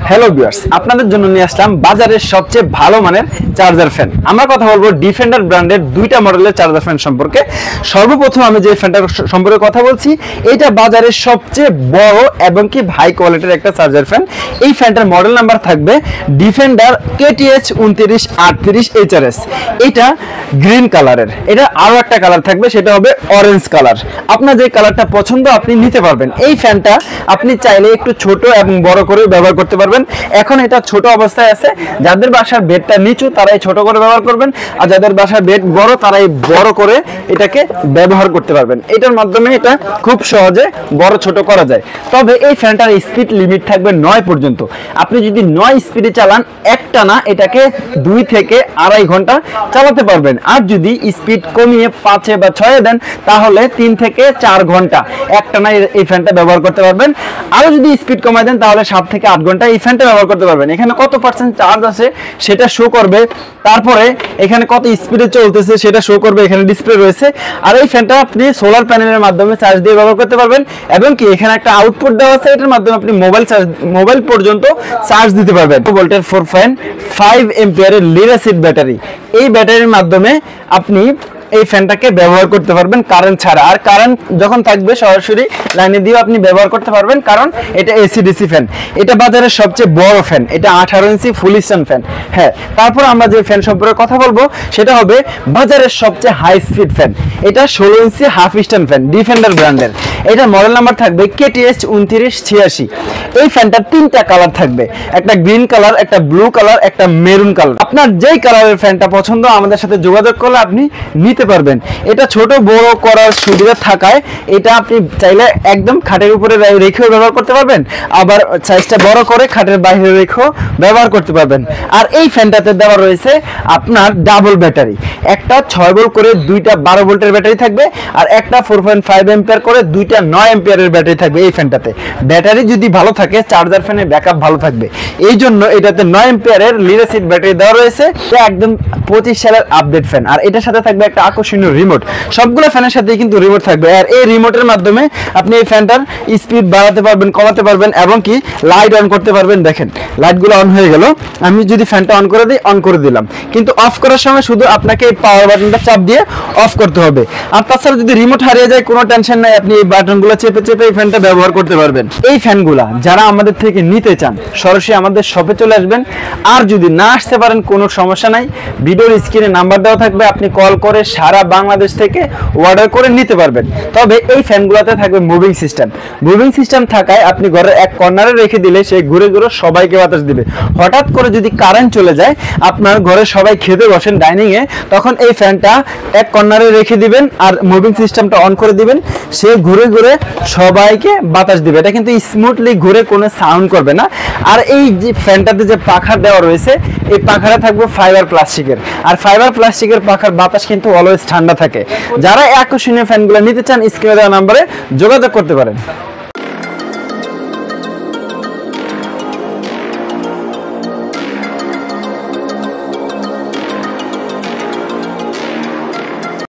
Hello viewers, আপনাদের জন্য নিয়ে আসলাম বাজারের সবচেয়ে ভালো মানের চার্জার ফ্যান। আমরা কথা বলবো ডিফেন্ডার ব্র্যান্ডের দুইটা মডেলের চার্জার ফ্যান সম্পর্কে। সর্বপ্রথম আমি যে ফ্যানটার সম্পর্কে কথা বলছি, এটা বাজারের সবচেয়ে বড় এবং কি হাই কোয়ালিটির একটা চার্জার ফ্যান। এই ফ্যানটার মডেল নাম্বার থাকবে ডিফেন্ডার KTH 2938 HRS। এটা গ্রিন কালারের। এটা আরো একটা কালার থাকবে, সেটা হবে অরেঞ্জ কালার। আপনার যে কালারটা পছন্দ আপনি নিতে পারবেন। এই ফ্যানটা আপনি চাইলে একটু ছোট এবং বড় করে ব্যবহার করতে পারবেন। এখন এটা ছোট অবস্থায় আছে, যাদের বাসার বেডটা নিচু তারাই ছোট করে ব্যবহার করবেন, আর যাদের বাসার বেড বড় তারাই বড় করে এটাকে ব্যবহার করতে পারবেন। এটার মাধ্যমে এটা খুব সহজে বড় ছোট করা যায়। তবে এই ফ্যানটার স্পিড লিমিট থাকবে 9 পর্যন্ত। আপনি যদি 9 স্পিডে চালান একটানা এটাকে 2 থেকে আড়াই ঘন্টা চালাতে পারবেন। আর যদি স্পিড কমিয়ে 5 বা 6 দেন তাহলে 3 থেকে 4 ঘন্টা একটানা এই ফ্যানটা ব্যবহার করতে পারবেন। আরো যদি স্পিড কমায় দেন তাহলে 7 থেকে 8 ঘন্টা এই ফ্যানটা ব্যবহার করতে পারবেন। এখানে কত পার্সেন্ট চার্জ আছে সেটা শো করবে, তারপরে এখানে কত স্পিডে চলতেছে সেটা শো করবে, এখানে ডিসপ্লে রয়েছে। আর এই ফ্যানটা আপনি সোলার প্যানেলের মাধ্যমে চার্জ দিয়ে ব্যবহার করতে পারবেন, এবং কি এখানে একটা আউটপুট দেওয়া আছে, এটার মাধ্যমে আপনি মোবাইল পর্যন্ত চার্জ দিতে পারবেন। ভোল্টের 4.5 এম্পিয়ারের লিড অ্যাসিড ব্যাটারি, এই ব্যাটারির মাধ্যমে আপনি এই ফ্যানটাকে ব্যবহার করতে পারবেন কারেন্ট ছাড়া। আর কারেন্ট যখন থাকবে সরাসরি লাইনে দিয়ে আপনি ব্যবহার করতে পারবেন, কারণ এটা AC/DC ফ্যান। এটা বাজারের সবচেয়ে বড় ফ্যান, এটা 18 ইঞ্চি ফুল স্ট্যান্ড ফ্যান। হ্যাঁ, তারপর আমরা যে ফ্যান সম্পর্কে কথা বলবো সেটা হবে বাজারের সবচেয়ে হাই স্পিড ফ্যান। এটা 16 ইঞ্চি হাফ স্ট্যান্ড ফ্যান, ডিফেন্ডার ব্র্যান্ডের। এটা মডেল নাম্বার থাকবে KTH 2986। এই ফ্যানটার 3টা কালার থাকবে, একটা গ্রিন কালার, একটা ব্লু কালার, একটা মেরুন কালার। আপনার যেই কালারের ফ্যানটা পছন্দ আমাদের সাথে যোগাযোগ করলে আপনি নিতে পারবেন। এটা ছোট বড় করার সুবিধা থাকায় এটা আপনি চাইলে একদম খাটের উপরে রেখেও ব্যবহার করতে পারবেন, আবার সাইজটা বড় করে খাটের বাইরে রেখেও ব্যবহার করতে পারবেন। আর এই ফ্যানটাতে দেওয়া রয়েছে আপনার ডাবল ব্যাটারি, একটা 6 ভোল্ট করে, দুইটা 12 ভোল্টের ব্যাটারি থাকবে, আর একটা 4.5 এম্পিয়ার করে, দুইটা 9 এম্পিয়ারের ব্যাটারি থাকবে। এই ফ্যানটাতে ব্যাটারি যদি ভালো থাকে চার্জার ফ্যানের ব্যাকআপ ভালো থাকবে, এই জন্য এটাতে 9 এম্পিয়ারের লিড অ্যাসিড ব্যাটারি দেওয়া রয়েছে। এটা একদম 25 সালের আপডেট ফ্যান। আর এটার সাথে থাকবে একটা আকর্ষণীয় রিমোট, সবগুলো ফ্যানের সাথে কিন্তু রিমোট থাকবে। আর এই রিমোটের মাধ্যমে আপনি এই ফ্যানটার স্পিড বাড়াতে পারবেন, কমাতে পারবেন, এবং কি লাইট অন করতে পারবেন। দেখেন লাইটগুলো অন হয়ে গেল। আমি যদি ফ্যানটা অন করে দিই, অন করে দিলাম, কিন্তু অফ করার সময় শুধু আপনাকে এই পাওয়ার বাটনটা চাপ দিয়ে অফ করতে হবে। আর তাছাড়া যদি রিমোট হারিয়ে যায় কোনো টেনশন নাই, আপনি এই বাটনগুলো চেপে চেপে এই ফ্যানটা ব্যবহার করতে পারবেন। এই ফ্যানগুলা যারা আমাদের থেকে নিতে চান সরাসরি আমাদের শপে চলে আসবেন। আর যদি না আসতে পারেন কোনো সমস্যা নাই, ভিডিওর স্ক্রিনে নাম্বার দেওয়া থাকবে, আপনি কল করে সারা বাংলাদেশ থেকে অর্ডার করে নিতে পারবেন। তবে এই ফ্যানগুলোতে থাকবে মুভিং সিস্টেম। মুভিং সিস্টেম থাকায় আপনি ঘরের এক কর্নারে রেখে দিলে সে ঘুরে ঘুরে সবাইকে বাতাস দিবে। হঠাৎ করে যদি কারেন্ট চলে যায়, আপনার ঘরে সবাই খেতে বসেন ডাইনিং এ, তখন এই ফ্যানটা এক কর্নারে রেখে দিবেন আর মুভিং সিস্টেমটা অন করে দিবেন, সে ঘুরে ঘুরে সবাইকে বাতাস দিবে। এটা কিন্তু স্মুথলি ঘুরে কোনো সাউন্ড করবে না। আর এই যে ফ্যানটাতে যে পাখা দেওয়া রয়েছে, এই পাখাটা থাকবে ফাইবার প্লাস্টিকের। আর ফাইবার প্লাস্টিকের পাখার বাতাস কিন্তু অলওয়েজ ঠান্ডা থাকে। যারা আকর্ষণীয় ফ্যানগুলো নিতে চান স্ক্রিনে দেওয়া নম্বরে যোগাযোগ করতে পারেন।